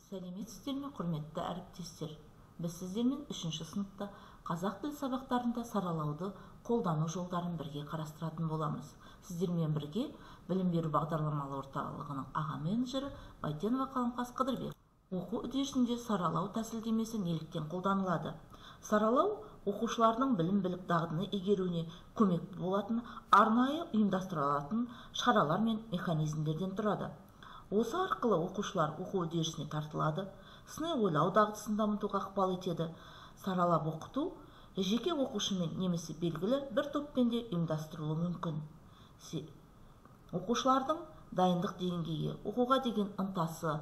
Сәлеметсіздер ме, құрметті әріптестер? Біз сіздермен 3-ші сыныпта қазақ тіл сабақтарында саралауды қолдану жолдарын бірге қарастыратын боламыз. Сіздермен бірге білім беру бағдарламалы орталығының аға менеджері Байтенова Қаламқас Қыдырбек. Оқу үдерісінде саралау тәсілдемесі неліктен қолданылады? Саралау оқушылардың білім-білік дағдыны игеруіне көмек болатын арнайы ұйымдастырылатын шаралар мен механизмдерден тұрады. Осы арқылы оқушылар оқу үдерісіне тартылады, сыни ойлау дағдысын дамытуға ықпал етеді. Саралап оқыту жеке оқушымен немесе белгілі бір топпен де ұйымдастырылуы мүмкін. Оқушылардың дайындық деңгейі, оқуға деген ынтасы,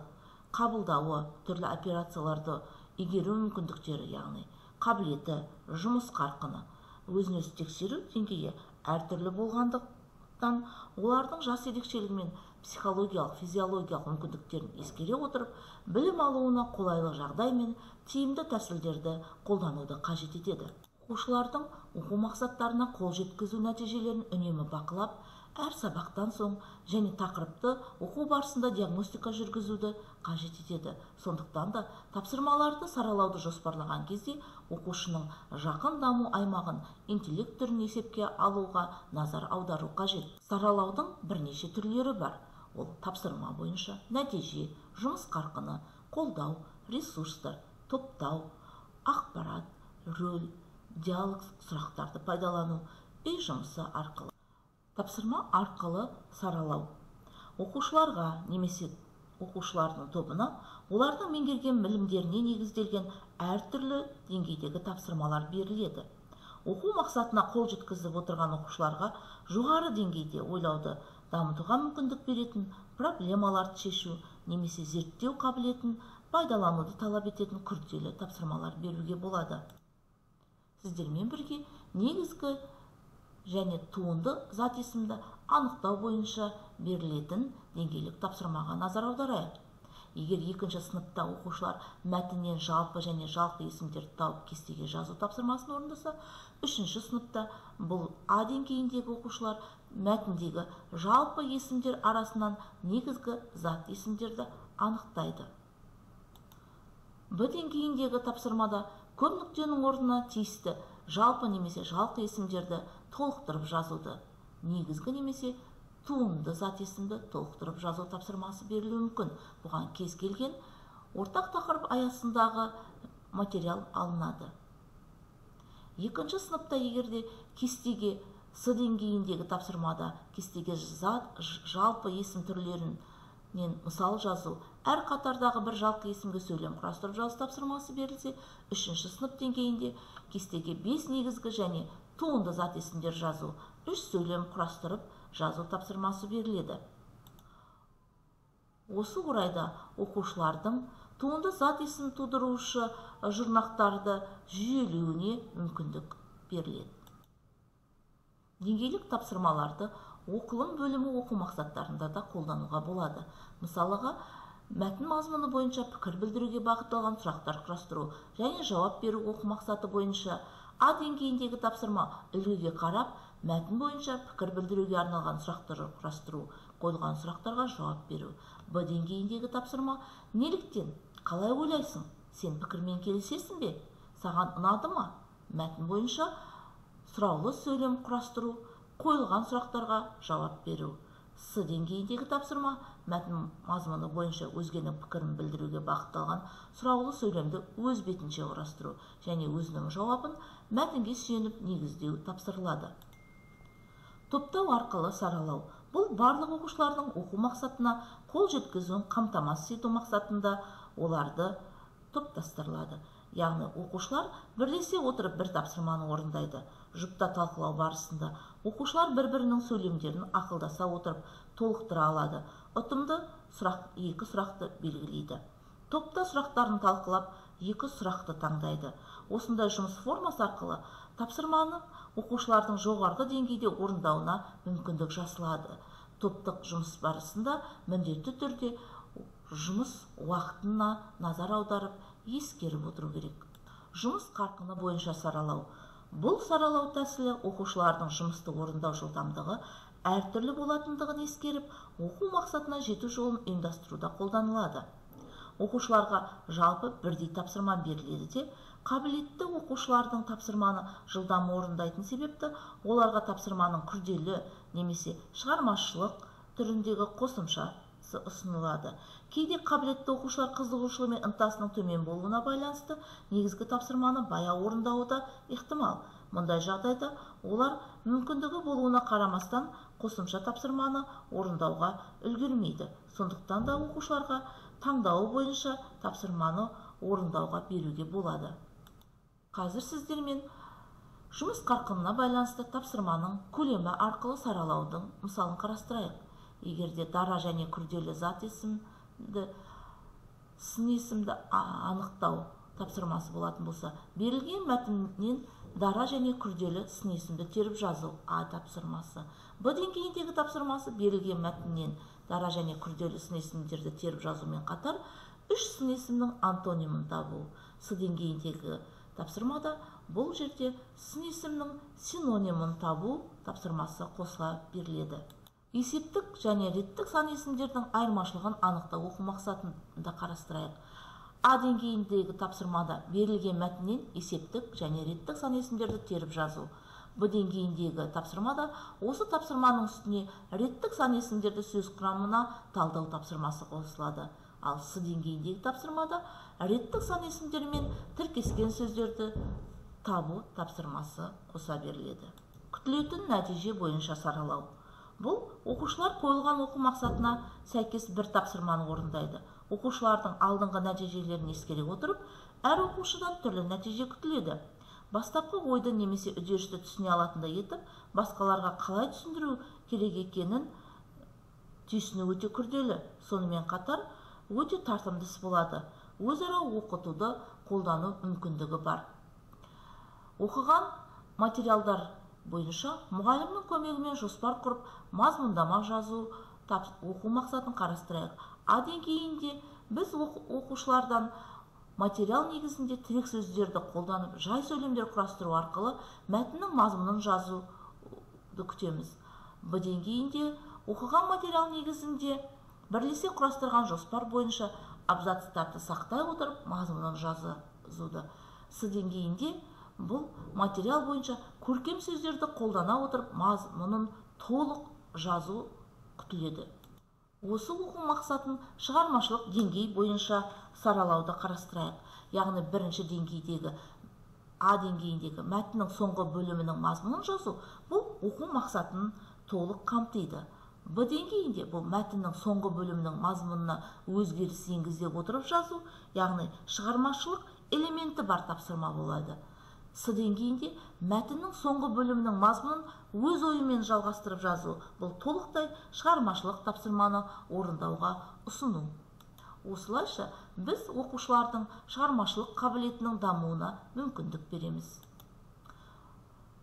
қабылдауы, түрлі операцияларды игеру мүмкіндіктері, яғни қабілеті, жұмыс қарқыны, өзін-өзі тексеру деңгейі әртүрлі болғандықтан, олардың жас ерекшелігі мен психологиялық, физиологиялық мүмкіндіктерін ескере отырып, білім алуына қолайлы жағдай мен тиімді тәсілдерді қолдануды қажет етеді. Оқушылардың оқу мақсаттарына қол жеткізу нәтижелерін үнемі бақылап, әр сабақтан соң және тақырыпты оқу барысында диагностика жүргізуді қажет етеді. Сондықтан да тапсырмаларды саралауды жоспарлаған кезде оқушының жақын даму аймағын, интеллект түрін есепке алуға назар аудару қажет. Саралаудың бірнеше түрлері бар. Ол тапсырма бойынша нәтиже, жұмыс қарқыны, қолдау, ресурстар, топтау, ақпарат, рөл, диалог сұрақтарды пайдалану, үй жұмысы арқылы. Тапсырма арқылы саралау. Оқушыларға немесе оқушылардың тобына олардың меңгерген білімдеріне негізделген әртүрлі деңгейдегі тапсырмалар беріледі. Оқу мақсатына қол жеткізіп отырған оқушыларға жоғары деңгейде ойлауды дамытуға мүмкіндік беретін, проблемаларды шешу немесе зерттеу қабілетін пайдалануды талап ететін күрделі тапсырмалар беруге болады. Сіздермен бірге негізгі және туынды зат есімді анықтау бойынша берілетін деңгейлік тапсырмаға назар аударайық. Егер 2-ші сыныпта оқушылар мәтіннен жалпы және жалпы есімдерді тауып кестеге жазу тапсырмасын орындаса, 3-ші сыныпта бұл А деңгейіндегі оқушылар мәтіндегі жалпы есімдер арасынан негізгі зат есімдерді анықтайды. Б деңгейіндегі тапсырмада көп нүктенің орнына тиісті жалпы немесе жалпы есімдерді толықтырып жазуды, негізгі немесе туынды зат есімді толықтырып жазу тапсырмасы берілуі мүмкін. Бұған кез келген ортақ тақырып аясындағы материал алынады. 2-ші сыныпта егерде кестеге С деңгейіндегі тапсырмада кестеге жалпы есім түрлерінен мысал жазу, әр қатардағы бір жалпы есімге сөйлем құрастырып жазу тапсырмасы берілсе, 3-ші сынып деңгейінде кестеге 5 негізгі және туынды зат есімдер жазу, 3 сөйлем құрастырып жазу тапсырмасы беріледі. Осы орайда оқушылардың туынды зат есім тудырушы жұрнақтарды жүйелеуіне мүмкіндік беріледі. Деңгейлік тапсырмаларды оқылым бөлімі оқу мақсаттарында да қолдануға болады. Мысалыға, мәтін мазмұны бойынша пікір білдіруге бағытталған сұрақтар құрастыру және жауап беру оқу мақсаты бойынша А деңгейіндегі тапсырма үлгіге қарап, мәтін бойынша пікір білдіруге арналған сұрақтар құрастыру, қойылған сұрақтарға жауап беру. Б деңгейіндегі тапсырма неліктен, қалай ойлайсың, сен пікірмен келісесің бе, саған ұнады ма? Мәтін бойынша сұраулы сөйлем құрастыру, қойылған сұрақтарға жауап беру. С деңгейіндегі тапсырма мәтін мазмұны бойынша өзгенің пікірін білдіруге бағытталған сұраулы сөйлемді өз бетінше құрастыру және өзінің жауабын мәтінге сүйеніп негіздеу тапсырылады. Топтау арқылы саралау. Бұл барлық оқушылардың оқу мақсатына қол жеткізуін қамтамасыз ету мақсатында оларды топтастырылады. Яғни оқушылар бірлесе отырып бір тапсырманы орындайды. Жұпта талқылау барысында оқушылар бір-бірінің сөйлемдерін ақылдаса отырып толықтыра алады. Ұтымды екі сұрақты белгілейді. Топта сұрақтарын талқылап, 2 сұрақты таңдайды. Осындай жұмыс формасы арқылы тапсырманы оқушылардың жоғарғы деңгейде орындауына мүмкіндік жасалады. Топтық жұмыс барысында міндетті түрде жұмыс уақытына назар аударып, ескеріп отыру керек. Жұмыс қарқыны бойынша саралау. Бұл саралау тәсілі оқушылардың жұмысты орындау жылдамдығы әртүрлі болатындығын ескеріп, оқу мақсатына жету жолын ұйымдастыруда қолданылады. оқушыларға жалпы бірдей тапсырма беріледі де, қабілетті оқушылардың тапсырманы жылдам орындайтын себепті оларға тапсырманың күрделі немесе шығармашылық түріндегі қосымшасы ұсынылады. Кейде қабілетті оқушылар қызығушылығы мен ынтасының төмен болуына байланысты негізгі тапсырманы баяу орындауы да ықтимал. Мұндай жағдайда олар мүмкіндігі болуына қарамастан қосымша тапсырманы орындауға үлгермейді. Сондықтан да оқушыларға таңдауы бойынша тапсырманы орындауға беруге болады. Қазір сіздермен жұмыс қарқынына байланысты тапсырманың көлемі арқылы саралаудың мысалын қарастырайық. Егерде дара және күрделі зат есімді, сын есімді анықтау тапсырмасы болатын болса, берілген мәтіннен дара және күрделі сын есімді теріп жазу А тапсырмасы. Б деңгейіндегі тапсырмасы берілген мәтіннен дара және күрделі сын есімдерді теріп жазумен қатар, үш сын есімнің антонимін табу. С деңгейіндегі тапсырмада бұл жерде сын есімнің синонимін табу тапсырмасы қосыла беріледі. Есептік және реттік сан есімдердің айырмашылығын анықтау оқу мақсатында қарастырайық. А деңгейіндегі тапсырмада берілген мәтіннен есептік және реттік сан есімдерді теріп жазу. Б деңгейіндегі тапсырмада осы тапсырманың үстіне реттік сан есімдерді сөз құрамына талдау тапсырмасы қосылады. Ал С деңгейіндегі тапсырмада реттік сан есімдер мен тіркескен сөздерді табу тапсырмасы қоса беріледі. Күтілетін нәтиже бойынша саралау. Бұл оқушылар қойылған оқу мақсатына сәйкес бір тапсырманы орындайды. Оқушылардың алдыңғы нәтижелерін ескере отырып, әр оқушыдан түрлі нәтиже күтіледі. Бастапқы ойды немесе үдерісті түсіне алатындай етіп, басқаларға қалай түсіндіру керек екенін түйсіну өте күрделі. Сонымен қатар өте тартымды іс болады. Өзара оқытуды қолдану мүмкіндігі бар. Оқыған материалдар бойынша мұғалімнің көмегімен жоспар құрып, мазмұндама жазу оқу мақсатын қарастырайық. А деңгейінде біз оқушылардан материал негізінде тірек сөздерді қолданып, жай сөйлемдер құрастыру арқылы мәтіннің мазмұнын жазуды күтеміз. Б деңгейінде оқыған материал негізінде бірлесе құрастырған жоспар бойынша абзацтарды сақтай отырып, мазмұнын жазуды. С деңгейінде бұл материал бойынша көркем сөздерді қолдана отырып, мазмұнын толық жазу күтіледі. Осы оқу мақсатын шығармашылық деңгей бойынша саралауды қарастырайық. Яғни бірінші деңгейдегі А деңгейіндегі мәтіннің соңғы бөлімінің мазмұнын жазу бұл оқу мақсатын толық қамтиды. Б деңгейінде бұл мәтіннің соңғы бөлімінің мазмұнына өзгеріс енгізе отырып жазу, яғни шығармашылық элементі бар тапсырма болады. С деңгейінде мәтіннің соңғы бөлімінің мазмұнын өз ойымен жалғастырып жазу, бұл толықтай шығармашылық тапсырманы орындауға ұсыну. Осылайша біз оқушылардың шығармашылық қабілетінің дамуына мүмкіндік береміз.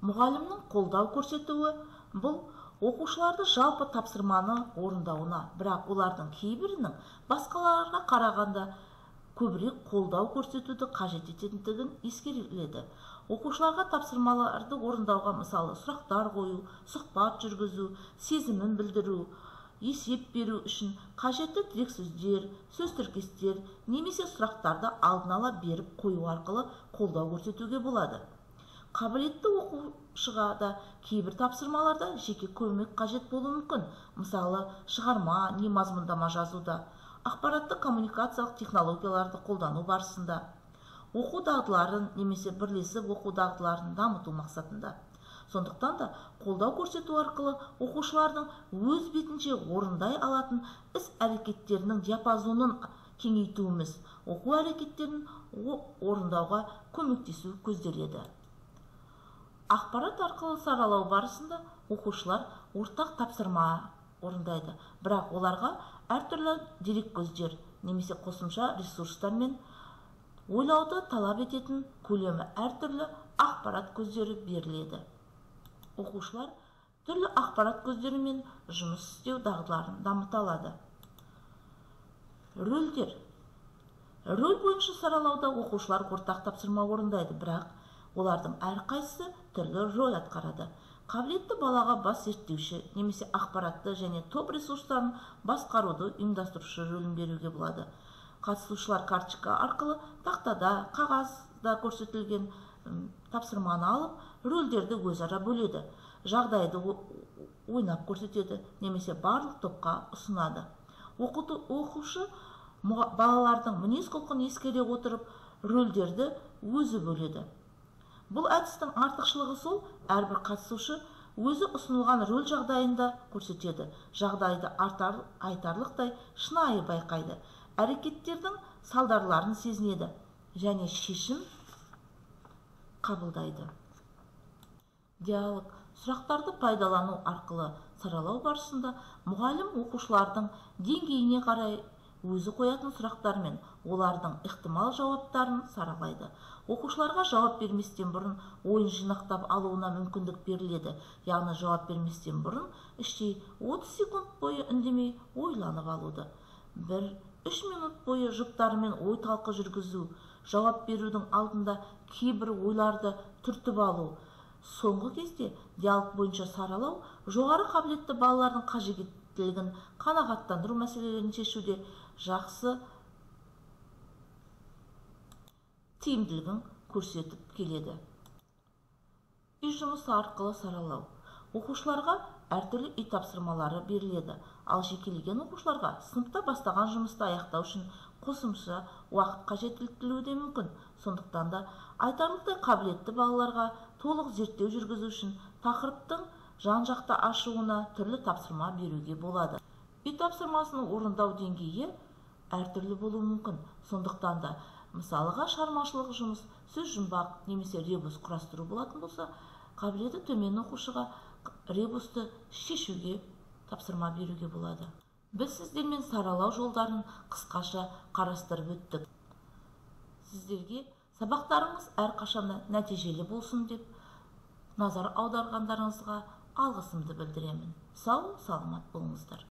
Мұғалімнің қолдау көрсетуі бұл оқушыларды жалпы тапсырманы орындауына, бірақ олардың кейбірінің басқаларға қарағанда көбірек қолдау көрсетуді қажет ететіндігін ескеріледі. Оқушыларға тапсырмаларды орындауға мысалы сұрақтар қою, сұхбат жүргізу, сезімін білдіру, есеп беру үшін қажетті тірек сөздер, сөз тіркестер немесе сұрақтарды алдын ала беріп қою арқылы қолдау көрсетуге болады. Қабілетті оқушыға да кейбір тапсырмаларда жеке көмек қажет болуы мүмкін. Мысалы, шығарма не мазмұндама жазуда, ақпаратты коммуникациялық технологияларды қолдану барысында, оқу дағдыларын немесе бірлесіп оқу дағдыларын дамыту мақсатында. Сондықтан да қолдау көрсету арқылы оқушылардың өз бетінше орындай алатын іс әрекеттерінің диапазонын кеңейтуіміз, оқу әрекеттерін орындауға көмектесу көзделеді. Ақпарат арқылы саралау барысында оқушылар ортақ тапсырма орындайды, бірақ оларға әртүрлі дереккөздер немесе қосымша ресурстар мен ойлауды талап ететін көлемі әртүрлі ақпарат көздері беріледі. Оқушылар түрлі ақпарат көздерімен жұмыс істеу дағдыларын дамыта алады. Рөлдер. Рөл бойынша саралауда оқушылар ортақ тапсырма орындайды, бірақ олардың әрқайсысы түрлі рөл атқарады. Қабілетті балаға бас зерттеуші немесе ақпаратты және топ ресурстарын басқаруды ұйымдастырушы рөлін беруге болады. Қатысушылар карточка арқылы тақтада, қағазда көрсетілген тапсырманы алып, рөлдерді өзара бөледі, жағдайды ойнап көрсетеді, немесе барлық топқа ұсынады. Оқушы балалардың мінез-құлқын ескере отырып, рөлдерді өзі бөледі. Бұл әдістің артықшылығы сол, әрбір қатысушы өзі ұсынылған рөл жағдайында көрсетеді, жағдайды айтарлықтай шынайы байқайды, әрекеттердің салдарларын сезінеді және шешім қабылдайды. Диалог. Сұрақтарды пайдалану арқылы саралау барысында мұғалім оқушылардың деңгейіне қарай өзі қоятын сұрақтар мен олардың ықтимал жауаптарын саралайды. Оқушыларға жауап берместен бұрын ойын жинақтап алуына мүмкіндік беріледі. Яғни жауап берместен бұрын іштей 30 секунд бойы үндемей ойланып алуды. 1-3 минут бойы жұптарымен ой талқы жүргізу, жауап берудің алдында кейбір ойларды түртіп алу. Соңғы кезде диалог бойынша саралау жоғары қабілетті балалардың қажеттілігін қанағаттандыру мәселелерін шешуде жақсы тиімділігін көрсетіп келеді. Үй жұмысы арқылы саралау. Оқушыларға әртүрлі үй тапсырмалары беріледі, ал жекелеген оқушыларға сыныпта бастаған жұмысты аяқтау үшін қосымша уақыт қажеттілігі де мүмкін. Сондықтан да айтарлықтай қабілетті балаларға толық зерттеу жүргізу үшін тақырыптың жан-жақты ашуына түрлі тапсырма беруге болады. Үй тапсырмасын орындау деңгейі әртүрлі болуы мүмкін. Сондықтан да мысалыға шығармашылық жұмыс, сөз жұмбақ немесе ребус құрастыру болатын болса, қабілеті төмен оқушыға ребусты шешуге тапсырма беруге болады. Біз сіздермен саралау жолдарын қысқаша қарастырып өттік. Сіздерге сабақтарыңыз әрқашанда нәтижелі болсын деп назар аударғандарыңызға алғысымды білдіремін. Сау, саламат болыңыздар.